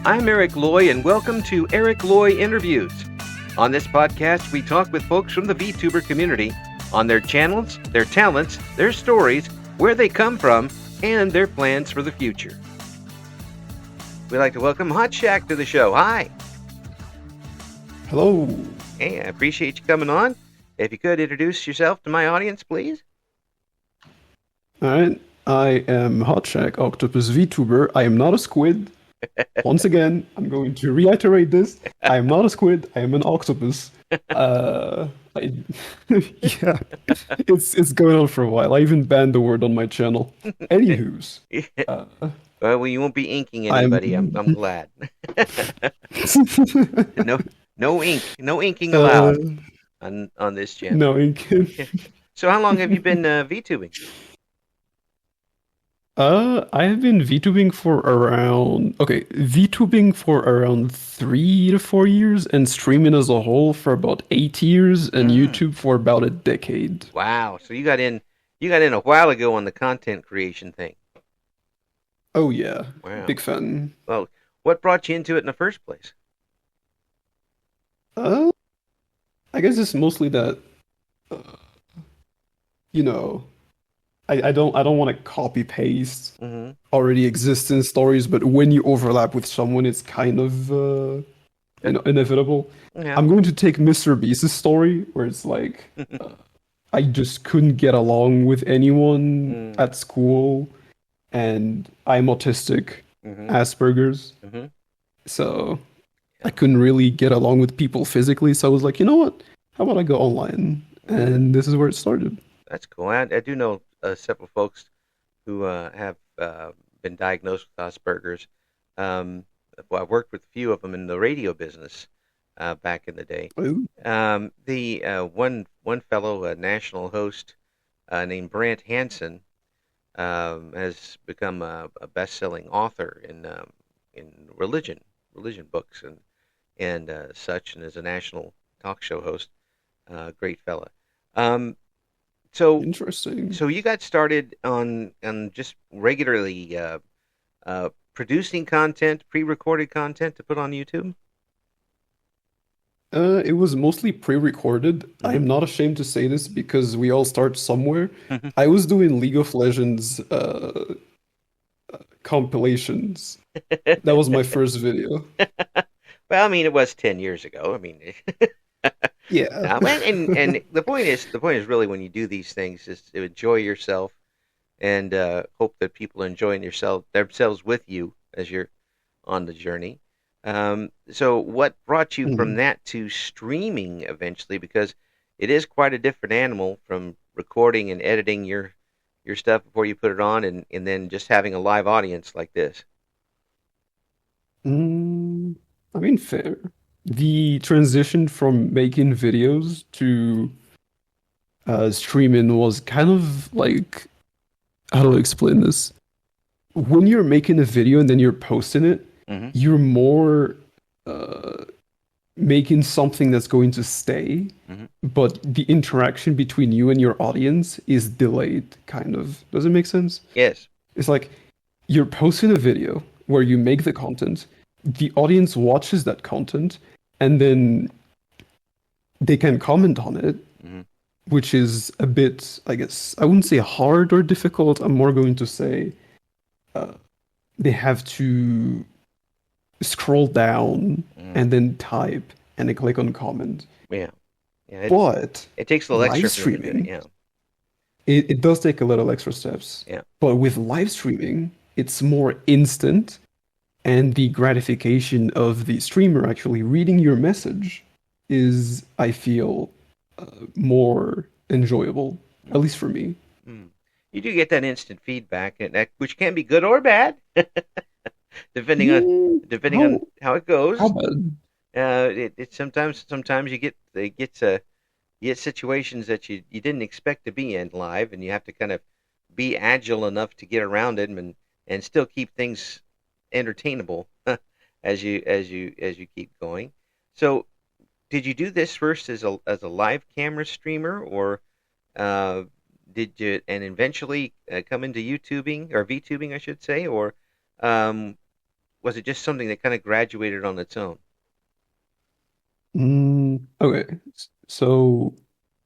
I'm Eric Loy, and welcome to Eric Loy Interviews. On this podcast, we talk with folks from the VTuber community on their channels, their talents, their stories, where they come from, and their plans for the future. We'd like to welcome Hot Shack to the show. Hi. Hello. Hey, I appreciate you coming on. If you could introduce yourself to my audience, please. All right. I am Hot Shack Octopus VTuber. I am not a squid. Once again, I'm going to reiterate this. I am not a squid. I am an octopus. Yeah, it's going on for a while. I even banned the word on my channel. Anywho's, Well, you won't be inking anybody. I'm glad. No inking allowed on this channel. No ink. So, how long have you been VTubing? I have been VTubing for around 3 to 4 years, and streaming as a whole for about 8 years, and YouTube for about a decade. Wow! So you got in a while ago on the content creation thing. Oh yeah, wow. Big fan. Well, what brought you into it in the first place? I guess it's mostly that, I don't want to copy paste already existing stories, but when you overlap with someone, it's kind of inevitable. Yeah. I'm going to take Mr. Beast's story, where it's like I just couldn't get along with anyone at school, and I'm autistic, Asperger's, so I couldn't really get along with people physically. So I was like, you know what? How about I go online? And this is where it started. That's cool. I do know several folks who have been diagnosed with Asperger's. Well, I've worked with a few of them in the radio business back in the day. The one fellow, a national host named Brant Hansen, has become a best-selling author in religion books and such, and is a national talk show host. Great fella. So interesting. So you got started on just regularly producing content, pre-recorded content to put on YouTube? It was mostly pre-recorded. I am not ashamed to say this because we all start somewhere. I was doing League of Legends compilations. That was my first video. Well, I mean, it was 10 years ago. I mean, yeah. And the point is really, when you do these things, is to enjoy yourself and hope that people are enjoying themselves with you as you're on the journey. So what brought you from that to streaming eventually? Because it is quite a different animal from recording and editing your stuff before you put it on, and then just having a live audience like this. I mean, fair. The transition from making videos to streaming was kind of like, how do I explain this? When you're making a video and then you're posting it, you're more making something that's going to stay, but the interaction between you and your audience is delayed, kind of. Does it make sense? Yes. It's like you're posting a video where you make the content, the audience watches that content, and then they can comment on it, which is a bit, I guess, I wouldn't say hard or difficult. I'm more going to say they have to scroll down and then type and then click on comment. Yeah. But it takes a little extra live streaming. Yeah. It does take a little extra steps. Yeah. But with live streaming, it's more instant, and the gratification of the streamer actually reading your message is, I feel, more enjoyable, at least for me. You do get that instant feedback, which can be good or bad, depending on how it goes. How bad? Sometimes you get situations that you didn't expect to be in live, and you have to kind of be agile enough to get around it and still keep things entertainable as you keep going. So, did you do this first as a live camera streamer, or did you eventually come into YouTubing or VTubing, I should say, or was it just something that kind of graduated on its own? Okay, so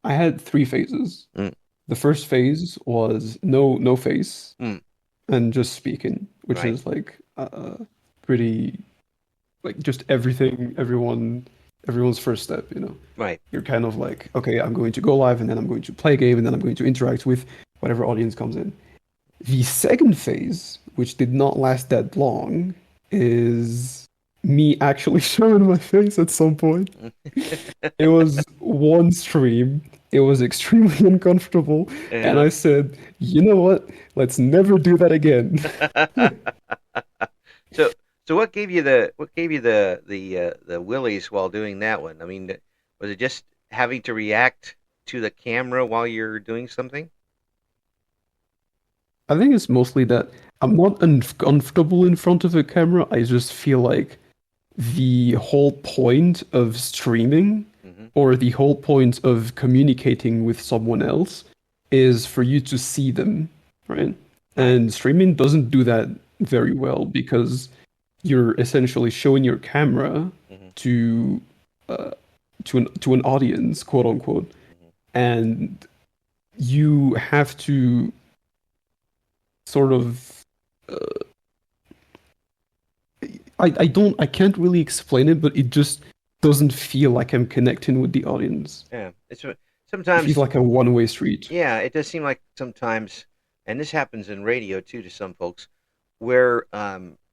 I had three phases. Mm, The first phase was no face mm, and just speaking, which right, is like pretty like just everything, everyone's first step, you know. right. You're kind of like, okay, I'm going to go live and then I'm going to play a game and then I'm going to interact with whatever audience comes in. The second phase, which did not last that long, is me actually showing my face at some point. It was one stream. It was extremely uncomfortable, and Yeah. I said, "You know what? Let's never do that again." So, so what gave you the willies while doing that one? I mean, was it just having to react to the camera while you're doing something? I think it's mostly that I'm not uncomfortable in front of a camera. I just feel like the whole point of streaming Hmm. or the whole point of communicating with someone else is for you to see them, right? Right. And streaming doesn't do that very well because you're essentially showing your camera Hmm. to uh, to an audience, quote unquote, Hmm. and you have to sort of I can't really explain it, but it just doesn't feel like I'm connecting with the audience. Yeah. It's It feels sometimes, like a one-way street. yeah, it does seem like sometimes, and this happens in radio too to some folks, where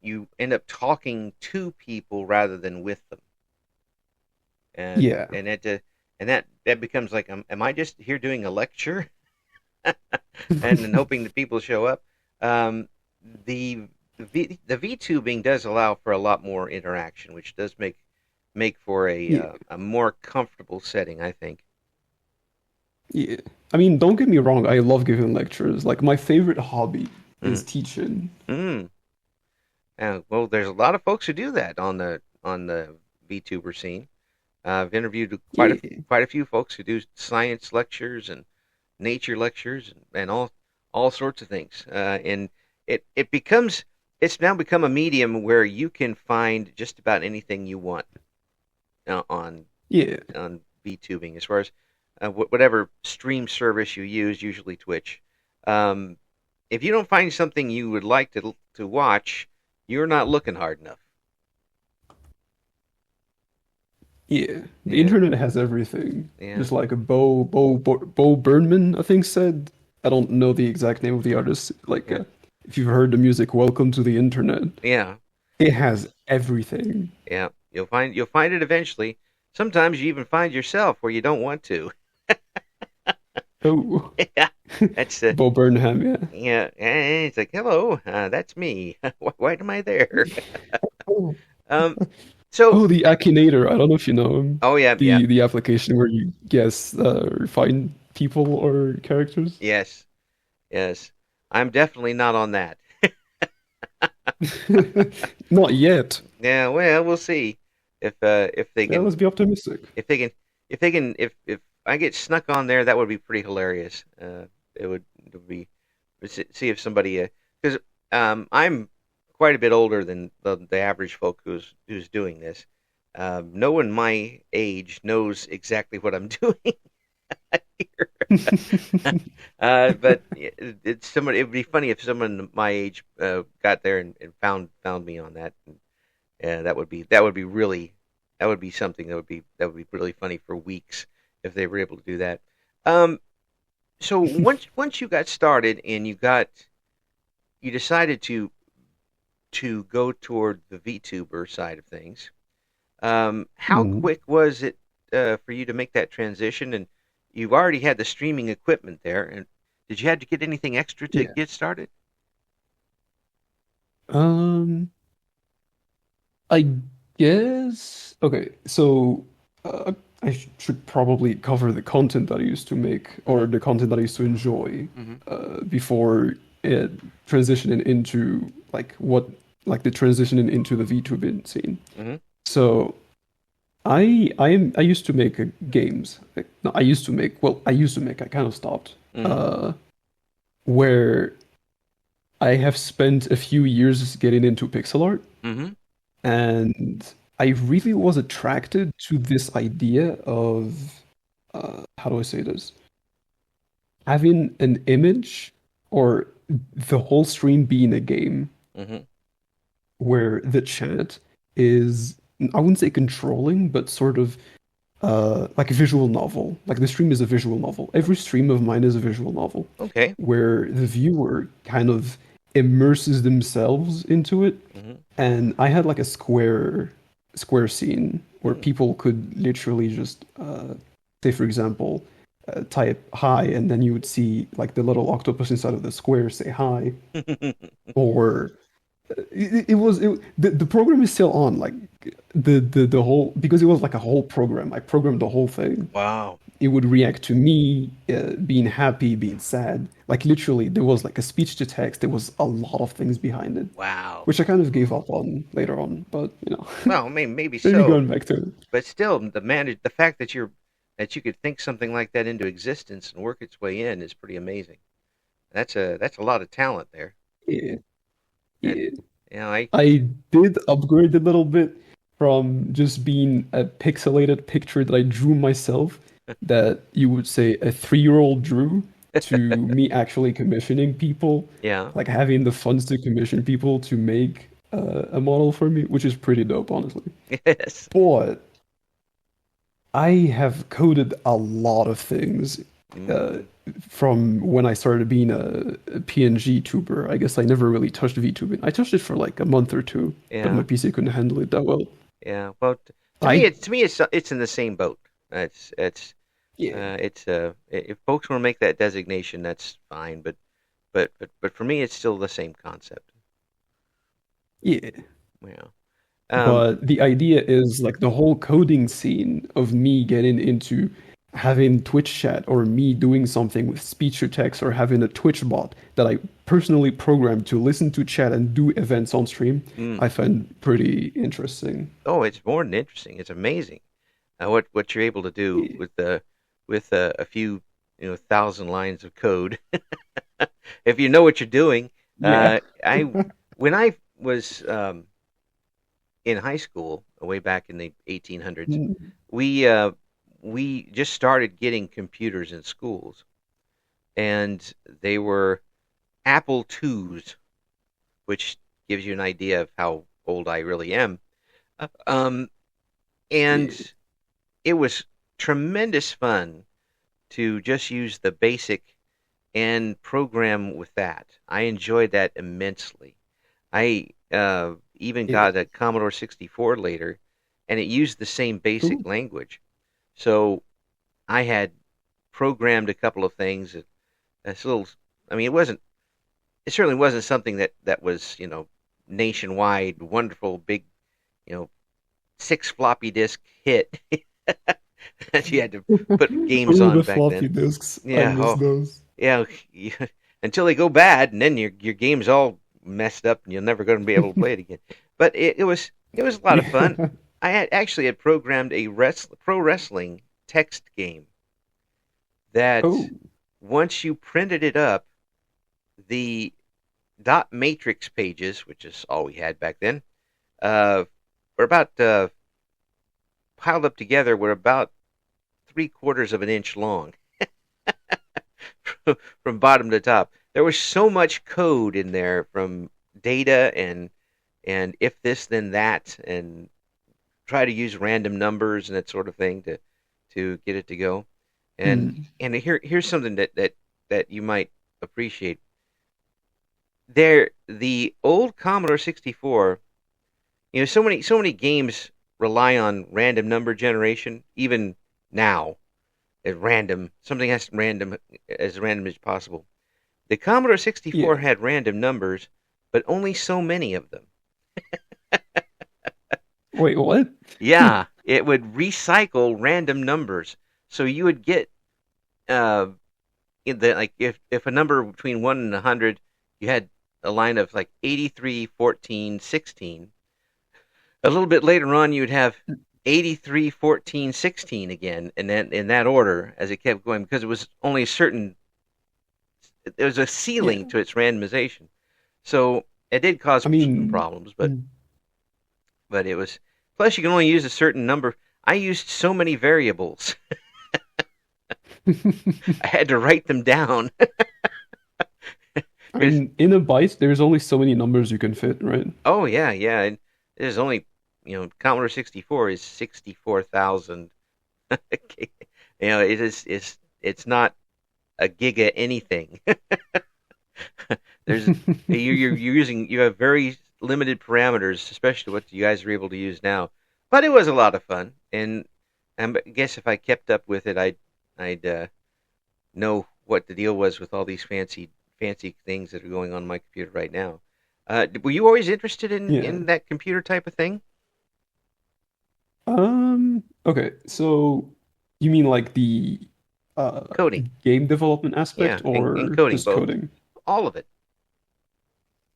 you end up talking to people rather than with them, and Yeah. and it and that becomes like, am I just here doing a lecture and then hoping that people show up? Um, the the VTubing does allow for a lot more interaction, which does make for Yeah. a more comfortable setting, I think. Yeah. I mean, don't get me wrong, I love giving lectures. Like my favorite hobby is Mm. teaching. Mm. Well, there's a lot of folks who do that on the VTuber scene. I've interviewed Yeah. quite a few folks who do science lectures and nature lectures and all sorts of things. And it becomes it's now become a medium where you can find just about anything you want uh, on Yeah. on VTubing, as far as whatever stream service you use, usually Twitch. Um, if you don't find something you would like to watch, you're not looking hard enough. Yeah. The Yeah, internet has everything. yeah, Just like a Bo Burnman, I think said. I don't know the exact name of the artist. Like yeah, if you've heard the music Welcome to the Internet, yeah, it has everything. yeah. You'll find it eventually. Sometimes you even find yourself where you don't want to. Oh, Yeah, that's Bo Burnham, yeah. yeah. And it's like, hello, that's me. Why am I there? Oh. Um, so, Oh, the Akinator. I don't know if you know him. oh yeah, yeah, The application where you guess find people or characters. yes, yes. I'm definitely not on that. Not yet. Yeah, well, we'll see if they Yeah, can let's be optimistic. if they can if I get snuck on there, that would be pretty hilarious. It would be see if somebody because I'm quite a bit older than the average folk who's doing this. No one my age knows exactly what I'm doing here. But it's somebody. It would be funny if someone my age got there and found me on that. And, yeah, that would be really that would be something that would be really funny for weeks if they were able to do that. Um, so once you got started and you decided to go toward the VTuber side of things, how Hmm. quick was it for you to make that transition? And you've already had the streaming equipment there, and did you have to get anything extra to Yeah. get started? Um, I guess. Okay, so I should probably cover the content that I used to make or Hmm. the content that I used to enjoy Hmm. before it transitioning into like the transitioning into the VTuber scene. Hmm. So I used to make games. Like, no, I used to make. Well, I used to make. I kind of stopped. Hmm. Uh, where I have spent a few years getting into pixel art, Mm-hmm. and I really was attracted to this idea of how do I say this? Having an image or the whole stream being a game Mm-hmm. where the chat is, I wouldn't say controlling, but sort of like a visual novel. Like the stream is a visual novel. Every stream of mine is a visual novel Okay. where the viewer kind of immerses themselves into it. Mm-hmm. And I had like a square scene where people could literally just say, for example, type hi, and then you would see like the little octopus inside of the square say hi, or the program is still on, like the whole, because it was like a whole program. I programmed the whole thing. Wow. It would react to me being happy, being sad. Like literally, there was like a speech to text. There was a lot of things behind it, Wow. which I kind of gave up on later on. But Well, maybe maybe so, going back to it. but still, the fact that you could think something like that into existence and work its way in is pretty amazing. That's a lot of talent there. Yeah, And yeah. I I did upgrade a little bit from just being a pixelated picture that I drew myself, that you would say a 3-year-old drew, to me actually commissioning people, yeah. like having the funds to commission people to make a model for me, which is pretty dope, honestly. Yes. But I have coded a lot of things uh, Mm, from when I started being a PNG tuber. I guess I never really touched VTubing. I touched it for like a month or two, but my yeah. PC couldn't handle it that well. Yeah. Well, I to me it's in the same boat. Yeah, If folks want to make that designation, that's fine. But for me, it's still the same concept. yeah. Yeah. Um. But the idea is like the whole coding scene of me getting into having Twitch chat, or me doing something with speech to text, or having a Twitch bot that I personally programmed to listen to chat and do events on stream, Mm, I find pretty interesting. oh, it's more than interesting. It's amazing what you're able to do Yeah. with a few thousand lines of code if you know what you're doing. Yeah. I when I was in high school way back in the 1800s, Mm, we we just started getting computers in schools, and they were Apple IIs, which gives you an idea of how old I really am. Um, and yeah. it was tremendous fun to just use the basic and program with that. I enjoyed that immensely. I even Yeah. got a Commodore 64 later, and it used the same basic Cool. language. So I had programmed a couple of things. It's a little, I mean, it certainly wasn't something that was, nationwide, wonderful, big, you know, 6 floppy disk hit that you had to put games Oh, on the back floppy then. disks. I Yeah. miss Oh, those. yeah. Until they go bad, and then your game's all messed up, and you're never going to be able to play it again. But it was a lot of fun. Yeah. I had programmed a pro wrestling text game that Oh, once you printed it up, the dot matrix pages, which is all we had back then, uh, were about piled up together, were about 3/4 of an inch long from bottom to top. There was so much code in there, from data and if this then that, and try to use random numbers and that sort of thing to get it to go. And mm, here's something that you might appreciate. There, the old Commodore 64, so many games rely on random number generation. Even now, at random, something has random as random as possible. The Commodore 64 yeah. had random numbers, but only so many of them. Wait, what? Yeah, it would recycle random numbers. So you would get uh like if a number between 1 and 100, you had a line of like 83, 14, 16. A little bit later on, you would have 83, 14, 16 again, and then in that order as it kept going, because it was only a certain, there was a Yeah. ceiling to its randomization. So it did cause I some mean, problems, but it was. Plus, you can only use a certain number. I used so many variables. I had to write them down. I Because mean, in a byte, there's only so many numbers you can fit, right? oh yeah, yeah. And there's only Commodore 64 is 64,000. It's not a giga anything. There's you have very limited parameters, especially what you guys are able to use now. But it was a lot of fun, and I guess if I kept up with it, I'd know what the deal was with all these fancy things that are going on my computer right now. Were you always interested Yeah. in that computer type of thing? Okay, so you mean like the uh Coding, game development aspect yeah, and or coding just both, coding? all of it.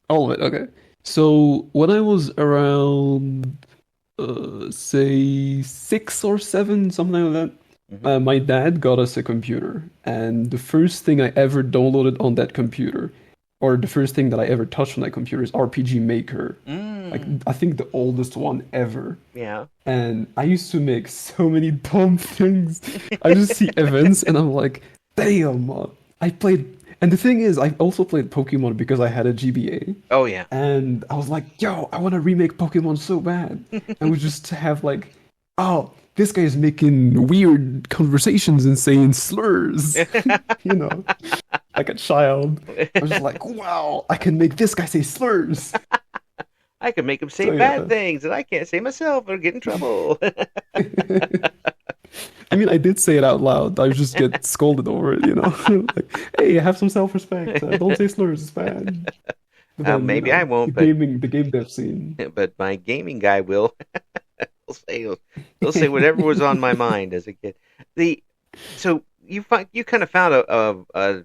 All of it, okay. So when I was around say 6 or 7, something like that, Hmm. my dad got us a computer, and the first thing I ever downloaded on that computer, or the first thing that I ever touched on that computer is RPG Maker. Like Mm, I think the oldest one ever. yeah. And I used to make so many dumb things. I just see events and I'm like, damn, I played. And the thing is, I also played Pokemon because I had a GBA. Oh yeah. And I was like, yo, I want to remake Pokemon so bad. And we just have like, oh, this guy is making weird conversations and saying slurs, you know, like a child. I was just like, wow, I can make this guy say slurs. I could make him say So bad yeah. things that I can't say myself or get in trouble. I mean, I did say it out loud. I just get scolded over it, you know? Like, hey, have some self-respect. Don't say slurs, it's bad. But then, Maybe I the won't, but gaming, the game dev scene. my gaming guy will. he'll say he'll say whatever was on my mind as a kid. The so you kind of found a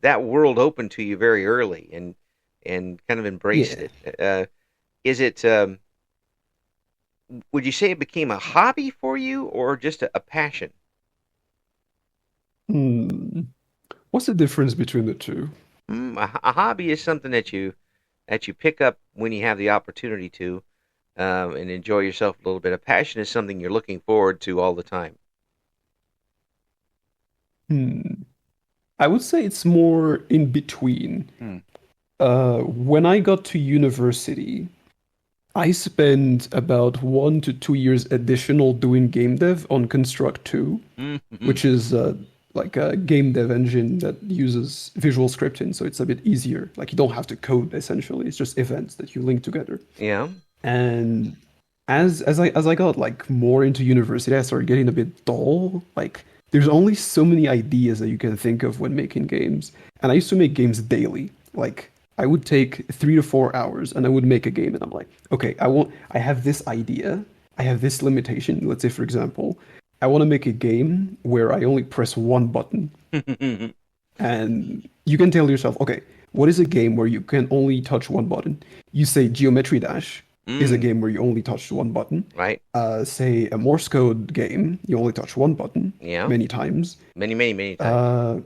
that world open to you very early and kind of embraced Yeah. it. Is it would you say it became a hobby for you or just a passion? Hmm. What's the difference between the two? A hobby is something that you pick up when you have the opportunity to, and enjoy yourself a little bit. A passion is something you're looking forward to all the time. Hmm. I would say it's more in between. Hmm. When I got to university, I spent about 1 to 2 years additional doing game dev on Construct 2, Mm-hmm. which is like a game dev engine that uses visual scripting, so it's a bit easier. Like you don't have to code essentially; it's just events that you link together. Yeah. And as I got like more into university, I started getting a bit dull. Like there's only so many ideas that you can think of when making games, and I used to make games daily. Like I would take 3 to 4 hours, and I would make a game, and I'm like, okay, I have this idea, I have this limitation. Let's say, for example, I want to make a game where I only press one button, and you can tell yourself, okay, what is a game where you can only touch one button? You say Geometry Dash is a Mm, game where you only touch one button. right. Say a Morse code game, you only touch one button Yeah. many times. Many times. Uh,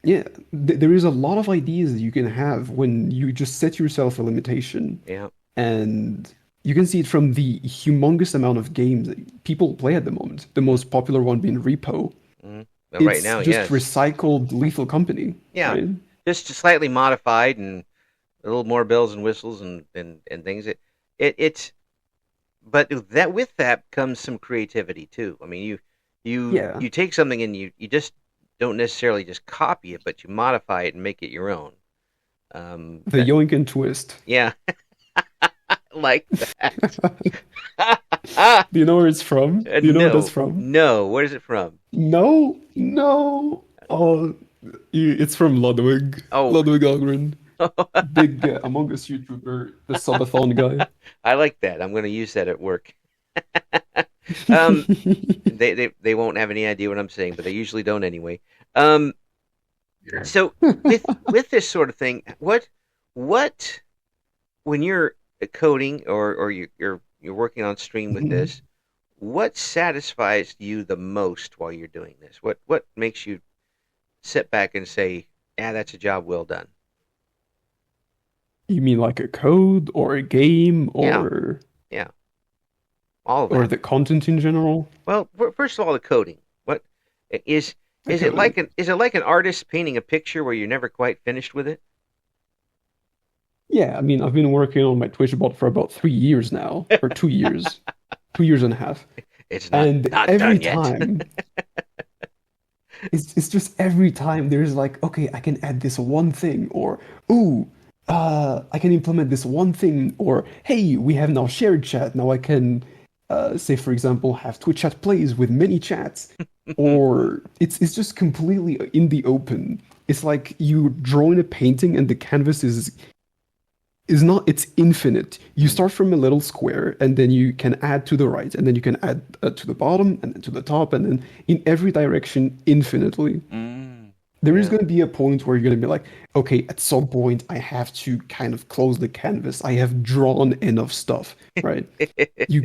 yeah, there is a lot of ideas that you can have when you just set yourself a limitation, Yeah. and you can see it from the humongous amount of games that people play at the moment. The Mm, most popular one being Repo. mm. Well, right It's now, just yes. recycled Lethal Company, Yeah. right? Just slightly modified and a little more bells and whistles and things. It's but that with that comes some creativity too. I mean, Yeah, you take something and you just don't necessarily just copy it, but you modify it and make it your own. the That yoink and twist. yeah, like that. Do you know where it's from? Do you know what that's No, from? no. Where is it from? No, no. Oh, it's from Ludwig. Oh, Ludwig Algren, big Among Us YouTuber, the subathon guy. I like that. I'm going to use that at work. um, they won't have any idea what I'm saying, but they usually don't anyway. Um, so with this sort of thing, what when you're coding or you're working on stream with this, what satisfies you the most while you're doing this? What makes you sit back and say, "Yeah, that's a job well done." You mean like a code or a game Yeah, yeah, all of or that. the content in general? Well, first of all, the coding. What is The is it like coding. an artist painting a picture where you're never quite finished with it? Yeah, I mean, I've been working on my Twitch bot for about 3 years now, or 2 years, 2 years and a half. It's And not every done yet. time, it's just every time there's like, okay, I can add this one thing, or ooh, I can implement this one thing, or hey, we have now shared chat. Now I can, say for example, have Twitch chat plays with many chats, or it's just completely in the open. It's like you drawing a painting and the canvas is not, it's infinite. You Mm, start from a little square and then you can add to the right and then you can add to the bottom and then to the top and then in every direction infinitely. mm, There is yeah. going to be a point where you're going to be like, okay, at some point I have to kind of close the canvas. I have drawn enough stuff, right? You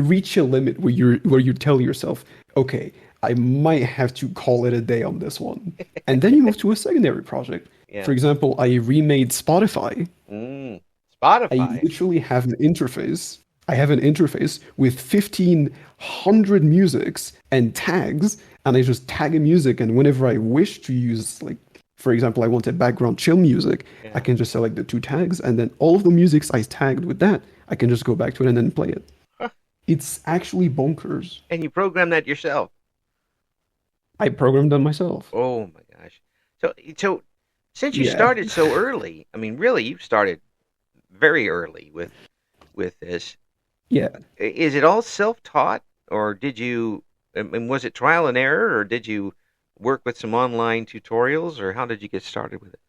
reach a limit where you tell yourself, okay, I might have to call it a day on this one. And then you move to a secondary project. Yeah. For example, I remade Spotify. Mm. I Spotify. literally have an interface. I have an interface with 1,500 musics and tags, and I just tag a music. And whenever I wish to use, like, for example, I want a background chill music, I Yeah. can just select the two tags, and then all of the musics I tagged with that, I can just go back to it and then play it. Huh. It's actually bonkers. And you program that yourself. I programmed them myself. Oh my gosh. So since you Yeah, started so early, I mean, really, you started very early with this. yeah. Is it all self-taught, or did you? And was it trial and error, or did you work with some online tutorials, or how did you get started with it?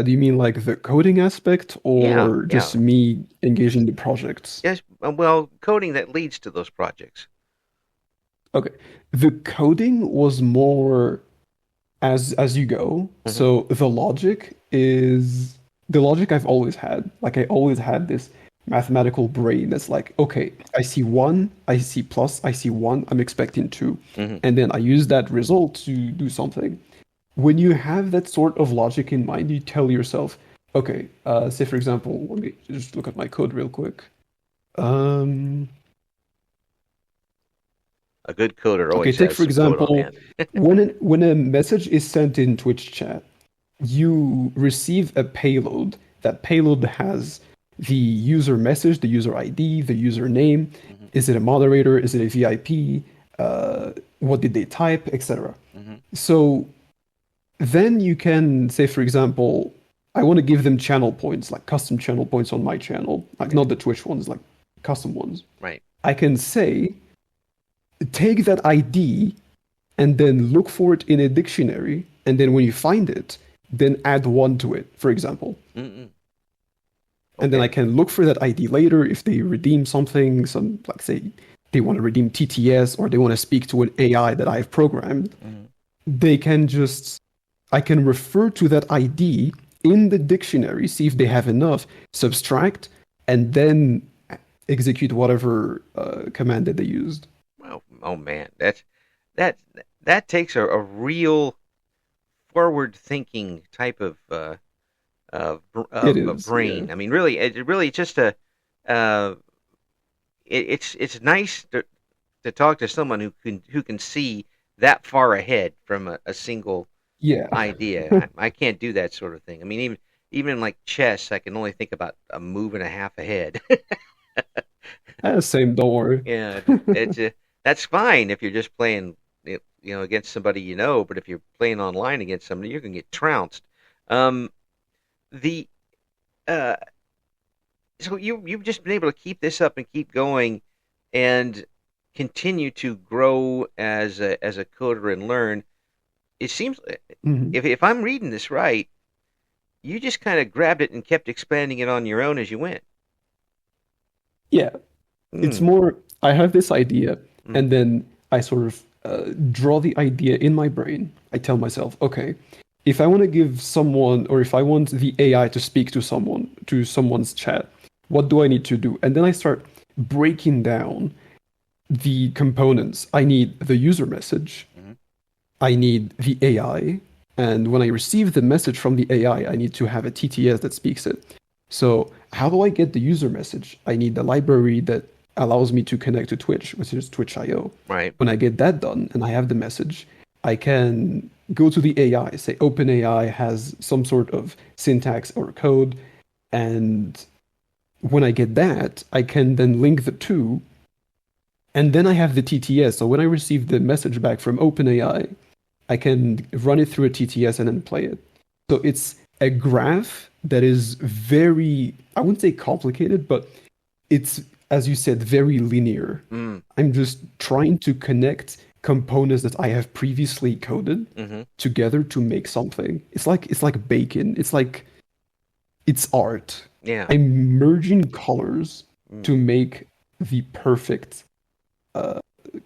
Do you mean like the coding aspect Yeah, or yeah, just me engaging the projects? yes. Well, coding that leads to those projects. Okay. The coding was more as you go. Hmm. So the logic I've always had. Like I always had this mathematical brain that's like, okay, I see one, I see plus, I see one, I'm expecting two. Hmm. And then I use that result to do something. When you have that sort of logic in mind, you tell yourself, okay, say for example, let me just look at my code real quick. Um, A good coder okay, always take has for some code on example, hand. when a message is sent in Twitch chat, you receive a payload. That payload has the user message, the user ID, the username. Hmm. Is it a moderator? Is it a VIP? What did they type, etc. Hmm. So then you can say, for example, I want to give them channel points, like custom channel points on my channel, like Okay. not the Twitch ones, like custom ones. Right. I can say, take that ID and then look for it in a dictionary, and then when you find it, then add one to it, for example. Mm-mm. And then I Okay. can look for that ID later if they redeem something, some like say they want to redeem TTS or they want to speak to an AI that I've programmed. Hmm. They can just I can refer to that ID in the dictionary, see if they have enough, subtract, and then execute whatever command that they used. Well, oh man, that that takes a real forward-thinking type It of a is, yeah. brain. I mean, really, it really just a uh, it's nice to talk to someone who can see that far ahead from a single Yeah. idea. I can't do that sort of thing. I mean, even in like chess, I can only think about a move and a half ahead. Same, don't worry. Yeah, it's that's fine if you're just playing, against somebody you know. But if you're playing online against somebody, you can get trounced. Um, the uh, so you've just been able to keep this up and keep going, and continue to grow as a coder and learn. It seems, Mhm. if I'm reading this right, you just kind of grabbed it and kept expanding it on your own as you went. Yeah, it's Mm, more, I have this idea, mm, and then I sort of draw the idea in my brain. I tell myself, okay, if I want to give someone, or if I want the AI to speak to someone, to someone's chat, what do I need to do? And then I start breaking down the components. I need the user message, mm, I need the AI, And when I receive the message from the AI, I need to have a TTS that speaks it. So how do I get the user message? I need the library that allows me to connect to Twitch, which is Twitch.io. Right. When I get that done and I have the message, I can go to the AI, say OpenAI has some sort of syntax or code, and when I get that, I can then link the two, and then I have the TTS. So when I receive the message back from OpenAI, I can run it through a TTS and then play it. So it's a graph that is very, I wouldn't say complicated, but it's, as you said, very linear. Mm. I'm just trying to connect components that I have previously coded Mm-hmm. together to make something. It's like bacon. It's art. Yeah. I'm merging colors Mm. to make the perfect uh,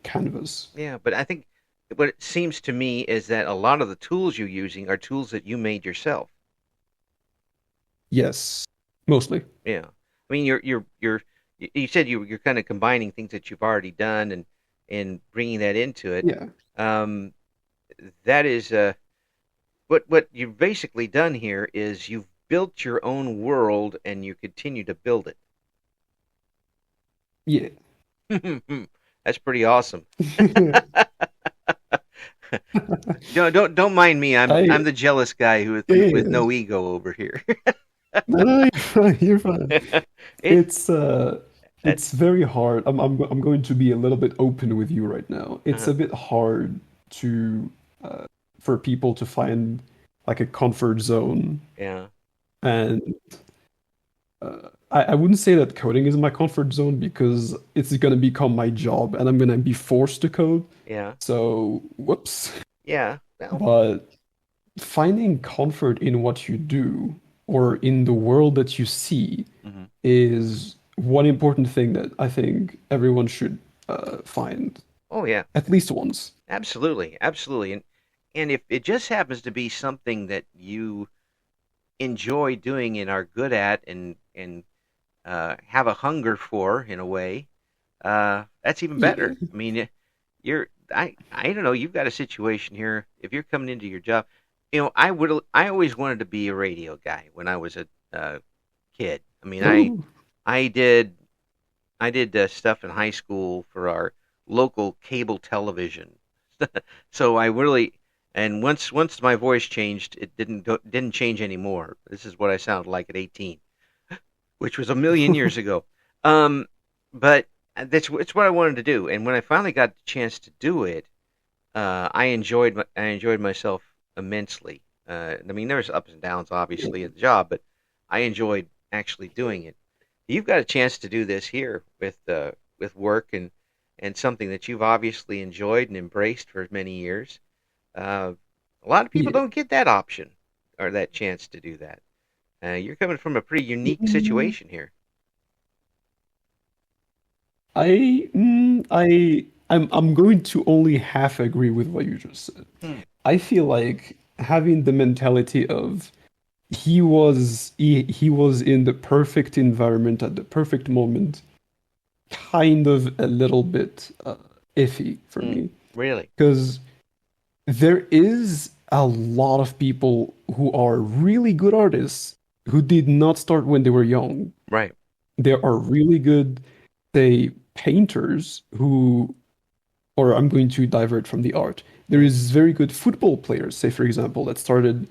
canvas. Yeah, but I think what it seems to me is that a lot of the tools you're using are tools that you made yourself. Yes, mostly. Yeah. I mean, you said you're kind of combining things that you've already done and bringing that into it. Yeah. Um, that is what you've basically done here is you've built your own world and you continue to build Yeah. it. That's pretty awesome. Don't mind me. I'm I the jealous guy who Yeah, with yeah. no ego over here. No, no, you're fine. You're fine. it It's that it's very hard. I'm going to be a little bit open with you right now. It's uh a bit hard to uh for people to find like a comfort zone, yeah, and I wouldn't say that coding is my comfort zone because it's gonna become my job and I'm gonna be forced to code. yeah, So, whoops. yeah. Well, But finding comfort in what you do or in the world that you see hmm is one important thing that I think everyone should find oh yeah, at least once. absolutely, absolutely. And if it just happens to be something that you enjoy doing and are good at and have a hunger for in a way, that's even better. Yeah. I mean, you're I don't know. You've got a situation here. If you're coming into your job, I always wanted to be a radio guy when I was a kid. I mean, Oh, I did I did stuff in high school for our local cable television. So I really and once my voice changed, it didn't change anymore. This is what I sounded like at 18, which was a million years ago. Um, but it's what I wanted to do, and when I finally got the chance to do it, I enjoyed myself immensely. I mean, there's ups and downs, obviously, in the job, but I enjoyed actually doing it. You've got a chance to do this here with work and something that you've obviously enjoyed and embraced for many years. Uh, a lot of people yeah. don't get that option or that chance to do that. You're coming from a pretty unique Mm, situation here. I'm going to only half agree with what you just said. Hmm. I feel like having the mentality of he was in the perfect environment at the perfect moment, kind of a little bit iffy for Hmm. me Really? because there is a lot of people who are really good artists who did not start when they were young. Right. There are really good, say, painters who, or I'm going to divert from the art. There Mm-hmm. is very good football players, say for example, that started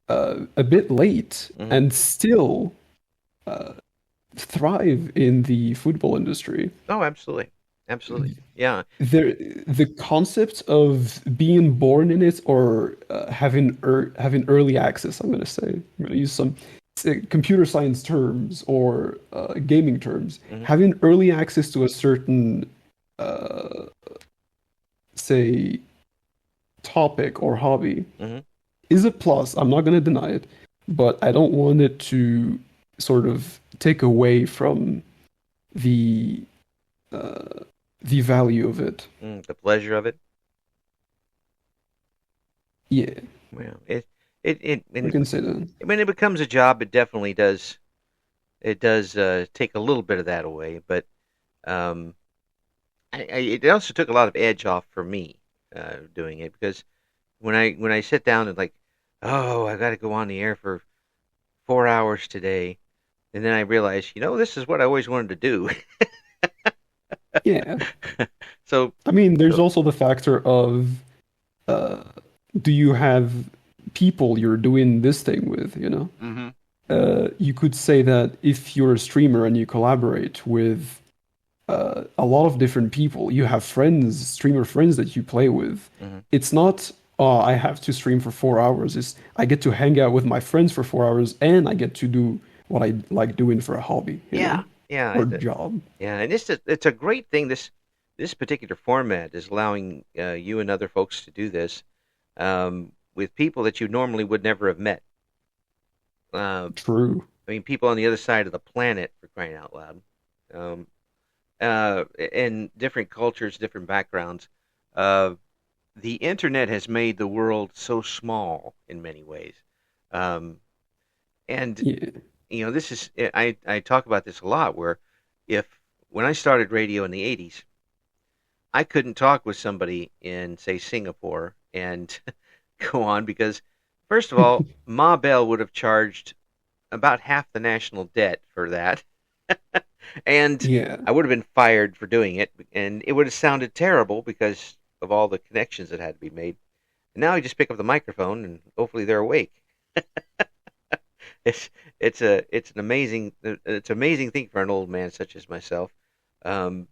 a bit late Mm-hmm. and still uh, thrive in the football industry. Oh, absolutely. Absolutely. Yeah. There, the concept of being born in it or having early access, I'm going to say, I'm going to use some say, computer science terms or gaming terms, Mm-hmm. having early access to a certain, uh, say, topic or hobby Mm-hmm. is a plus. I'm not going to deny it, but I don't want it to sort of take away from the uh, the value of it. Mm, the pleasure of it. Yeah, Well, it we and can say that. when it becomes a job, it definitely does. It does take a little bit of that away, but um, it also took a lot of edge off for me doing it because when I sit down and like oh, I got to go on the air for 4 hours today, and then I realized, this is what I always wanted to do. Yeah. So, I mean, there's so also the factor of uh, do you have people you're doing this thing with, you know? hmm You could say that if you're a streamer and you collaborate with a lot of different people, you have friends, streamer friends that you play with. hmm It's not, oh, I have to stream for 4 hours. It's I get to hang out with my friends for 4 hours and I get to do what I like doing for a hobby, you yeah, know, yeah, or job. yeah, and it's a great thing. This particular format is allowing you and other folks to do this with people that you normally would never have met. Uh, True. I mean, people on the other side of the planet, for crying out loud, um, in different cultures, different backgrounds. Uh, the internet has made the world so small in many ways, um, and Yeah. this is I talk about this a lot. Where if when I started radio in the '80s, I couldn't talk with somebody in, say, Singapore and go on because, first of all, Ma Bell would have charged about half the national debt for that, and Yeah. I would have been fired for doing it, and it would have sounded terrible because of all the connections that had to be made. And now I just pick up the microphone, and hopefully they're awake. It's it's an amazing thing for an old man such as myself. Um,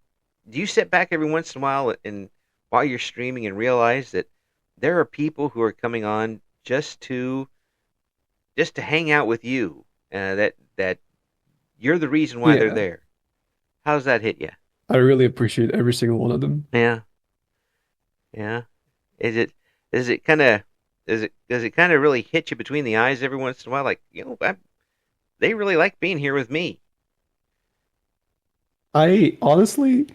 do you sit back every once in a while and while you're streaming and realize that there are people who are coming on just to hang out with you, that you're the reason why they're Yeah. there? How's that hit you? I really appreciate every single one of them. Yeah, yeah. Is it is it kind of does it kind of really hit you between the eyes every once in a while? Like, they really like being here with me. I honestly,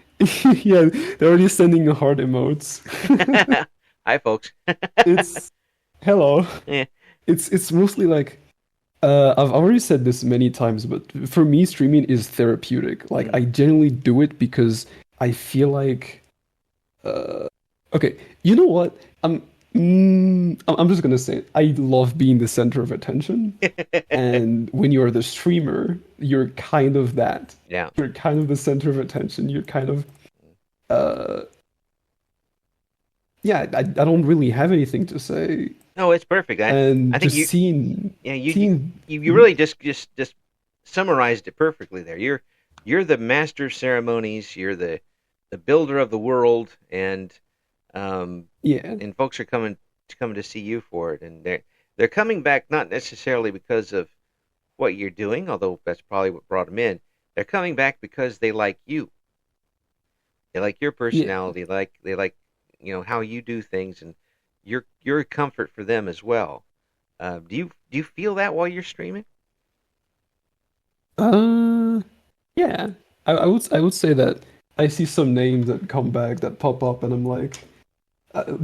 yeah, they're already sending heart emotes. Hi, folks. It's hello. Yeah. It's mostly like I've already said this many times, but for me, streaming is therapeutic. Like Mm, I genuinely do it because I feel like uh okay, you know what? I'm just gonna say it. I love being the center of attention. And when you're the streamer, you're kind of that. yeah. You're kind of the center of attention. You're kind of uh yeah, I don't really have anything to say. No, it's perfect. I And think just you seeing yeah seeing you really just summarized it perfectly there. You're the master of ceremonies. You're the builder of the world, um yeah, and folks are coming to see you for it, and they're coming back not necessarily because of what you're doing, although that's probably what brought them in. They're coming back because they like you. They like your yeah. personality, they like how you do things, and you're a comfort for them as well. Do you feel that while you're streaming? Uh yeah. I would say that I see some names that come back that pop up and I'm like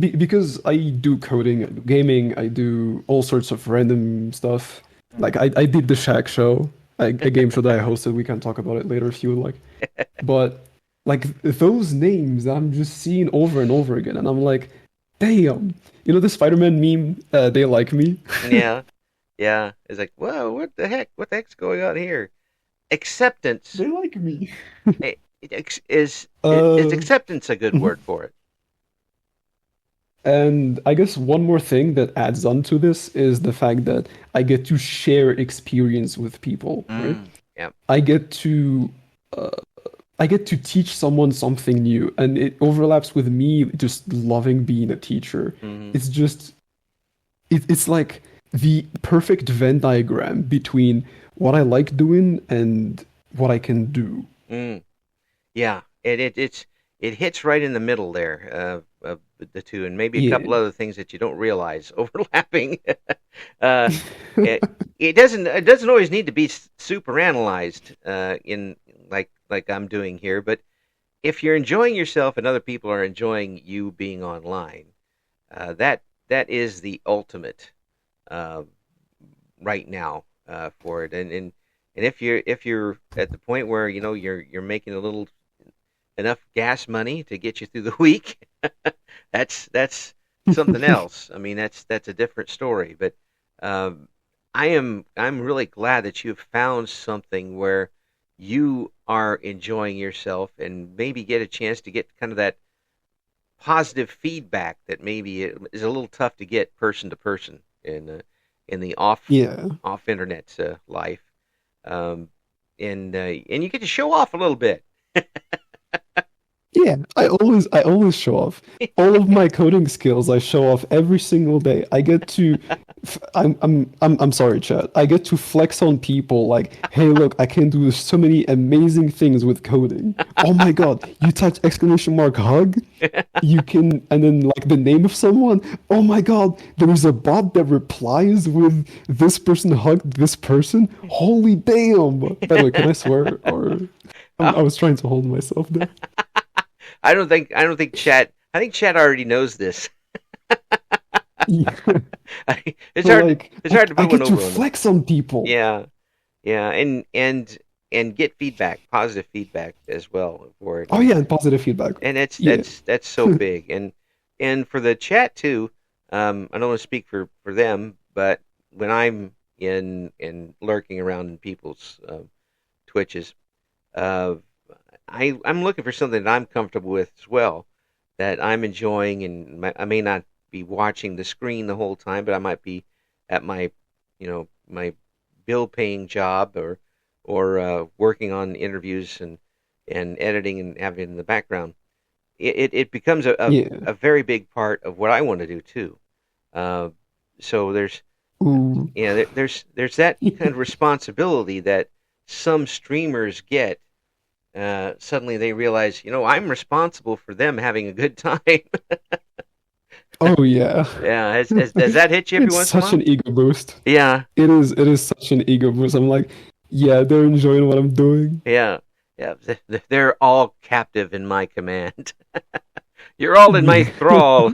because I do coding, I do gaming, I do all sorts of random stuff. Like I did the Shack show, a game show that I hosted. We can talk about it later if you would like. But like those names I'm just seeing over and over again, and I'm like, damn, you know the Spider-Man meme? They like me. Yeah, yeah. It's like, whoa, what the heck? What the heck's going on here? Acceptance. They like me. Is Uh, acceptance a good word for it? and I guess one more thing that adds on to this is the fact that I get to share experience with people, right? Yeah. I get to uh, I get to teach someone something new, and it overlaps with me just loving being a teacher. hmm It's just it's like the perfect Venn diagram between what I like doing and what I can do. Mm. Yeah, it hits right in the middle there of the two, and maybe a couple Yeah. other things that you don't realize overlapping. uh, it it doesn't always need to be super analyzed in like I'm doing here, but if you're enjoying yourself and other people are enjoying you being online, that is the ultimate uh, right now for it, and if you're at the point where you're making a little enough gas money to get you through the week, that's something else. I mean, that's a different story. But Um, I'm really glad that you've found something where you are enjoying yourself and maybe get a chance to get kind of that positive feedback that maybe is a little tough to get person to person in the Yeah. off internet life. Um, and you get to show off a little bit. Yeah, I always show off all of my coding skills. I show off every single day. I get to I'm sorry, chat. I get to flex on people like, "Hey, look, I can do so many amazing things with coding." Oh my God, you typed exclamation mark hug? You can, and then like the name of someone. Oh my God, there is a bot that replies with this person hugged this person. Holy damn. By the way, can I swear or I Oh, was trying to hold myself there. I don't think Chat. I think Chat already knows this. Yeah. It's But hard. like It's hard to I put one get to over on them. flex on people. Yeah, yeah, and get feedback, positive feedback as well for it, Oh yeah, and positive feedback. and Yeah. that's so big, and for the chat too. I don't want to speak for them, but when I'm in lurking around in people's twitches, uh, I'm looking for something that I'm comfortable with as well, that I'm enjoying, and I may not be watching the screen the whole time, but I might be at my, my bill paying job or working on interviews and editing and having it in the background. It becomes Yeah. a very big part of what I want to do too. Uh, so there's Ooh. there's that kind of responsibility that some streamers get. Suddenly they realize, I'm responsible for them having a good time. Oh yeah. Yeah, does that hit you every It's once in a such while? an ego boost. Yeah, It is such an ego boost. I'm like, yeah, they're enjoying what I'm doing. yeah, yeah. They're all captive in my command. You're all in my Yeah. thrall.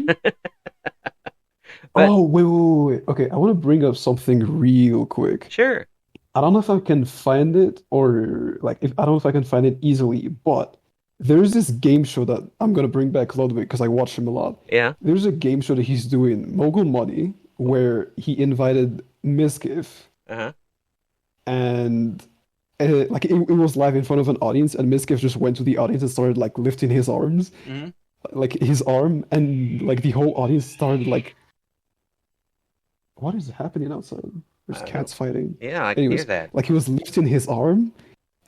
But Oh, wait. Okay, I want to bring up something real quick. sure, I don't know if I can find it or like if I don't know if I can find it easily, but there's this game show that I'm gonna bring back Ludwig because I watch him a lot. yeah. There's a game show that he's doing, Mogul Money, where he invited Mizkif Uh-huh. and like it was live in front of an audience and Mizkif just went to the audience and started like lifting his arms, Hmm. like his arm, and like the whole audience started like, what is happening outside? I There's don't know. cats fighting. Yeah, I can hear Anyways, that. like he was lifting his arm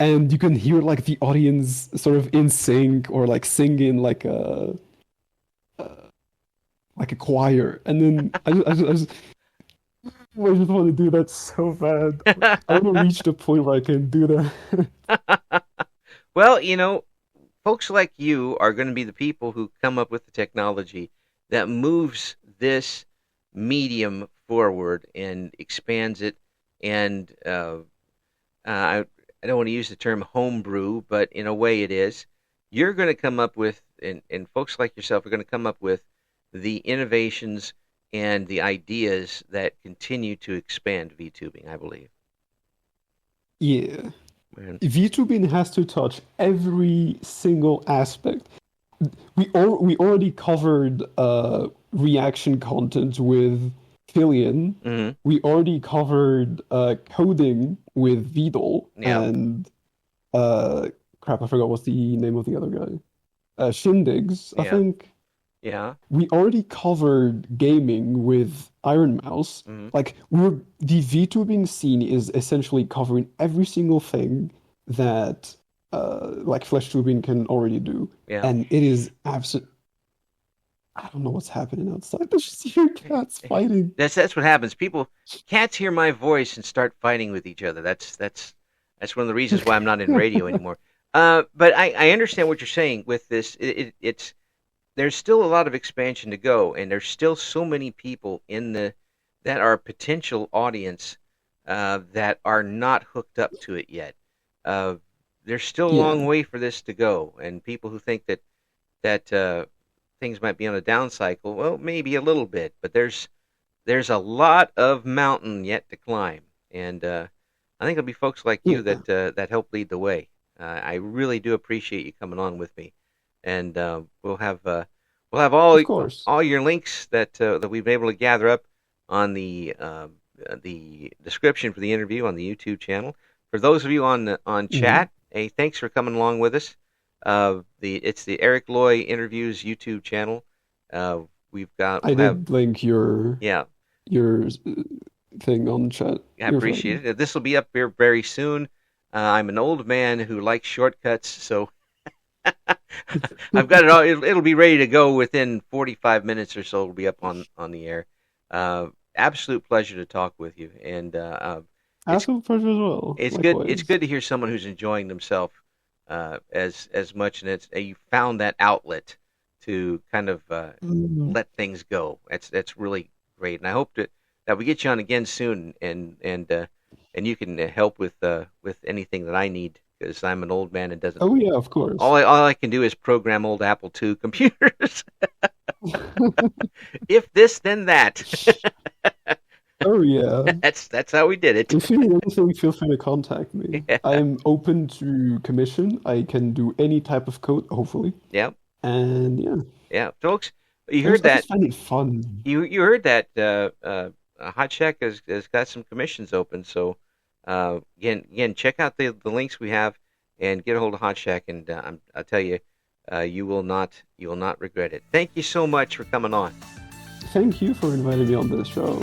and you can hear like the audience sort of in sync or like singing uh, like a choir. And then I just want to do that so bad. I want to reach the point where I can do that. Well, folks like you are going to be the people who come up with the technology that moves this medium forward and expands it. And I don't want to use the term homebrew, but in a way it is. You're going to come up with, and folks like yourself are going to come up with the innovations and the ideas that continue to expand VTubing, I believe. Yeah. And, VTubing has to touch every single aspect. We already covered reaction content with Killian. mhm, We already covered coding with Vidal yeah, and uh crap, I forgot what's the name of the other guy. Shindigs, I yeah, think. yeah. We already covered gaming with Iron Mouse. Mhm. Like the VTubing scene is essentially covering every single thing that like flesh tubing can already do. Yeah. And it is absolute. I don't know what's happening outside. There's just here cats fighting. That's what happens. Cats hear my voice and start fighting with each other. That's one of the reasons why I'm not in radio anymore. But I understand what you're saying with this. It's there's still a lot of expansion to go, and there's still so many people in the that are potential audience that are not hooked up to it yet. Uh, there's still a long Yeah, way for this to go, and people who think that things might be on a down cycle, well, maybe a little bit, but there's a lot of mountain yet to climb, and I think it'll be folks like you yeah, that help lead the way. I really do appreciate you coming on with me, and we'll have of course. all your links that we've been able to gather up on the the description for the interview on the YouTube channel. For those of you on chat, hey, thanks for coming along with us. It's the Eric Loy Interviews YouTube channel. I did link your thing on chat. I appreciate it. This will be up here very soon. I'm an old man who likes shortcuts, so I've got it all. It'll be ready to go within 45 minutes or so. It'll be up on the air. Absolute pleasure to talk with you, and absolute pleasure as well. It's Likewise. good. It's good to hear someone who's enjoying themselves as much, and you found that outlet to kind of let things go. That's really great, and I hope that we get you on again soon, and you can help with anything that I need, because I'm an old man and doesn't. Oh yeah, of course. All I can do is program old Apple II computers. If this, then that. Oh yeah. That's how we did it. If you need anything, feel free to contact me. Yeah. I am open to commission. I can do any type of code, hopefully. Yeah. And yeah. Yeah, folks, you heard that. I just find it fun. You heard that. Hot Shack has got some commissions open, so again, check out the links we have and get a hold of Hot Shack, and I'll tell you, you will not regret it. Thank you so much for coming on. Thank you for inviting me on this show.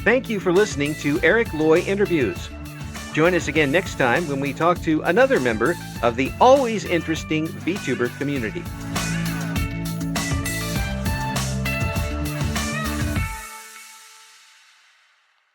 Thank you for listening to Eric Loy Interviews. Join us again next time when we talk to another member of the always interesting VTuber community.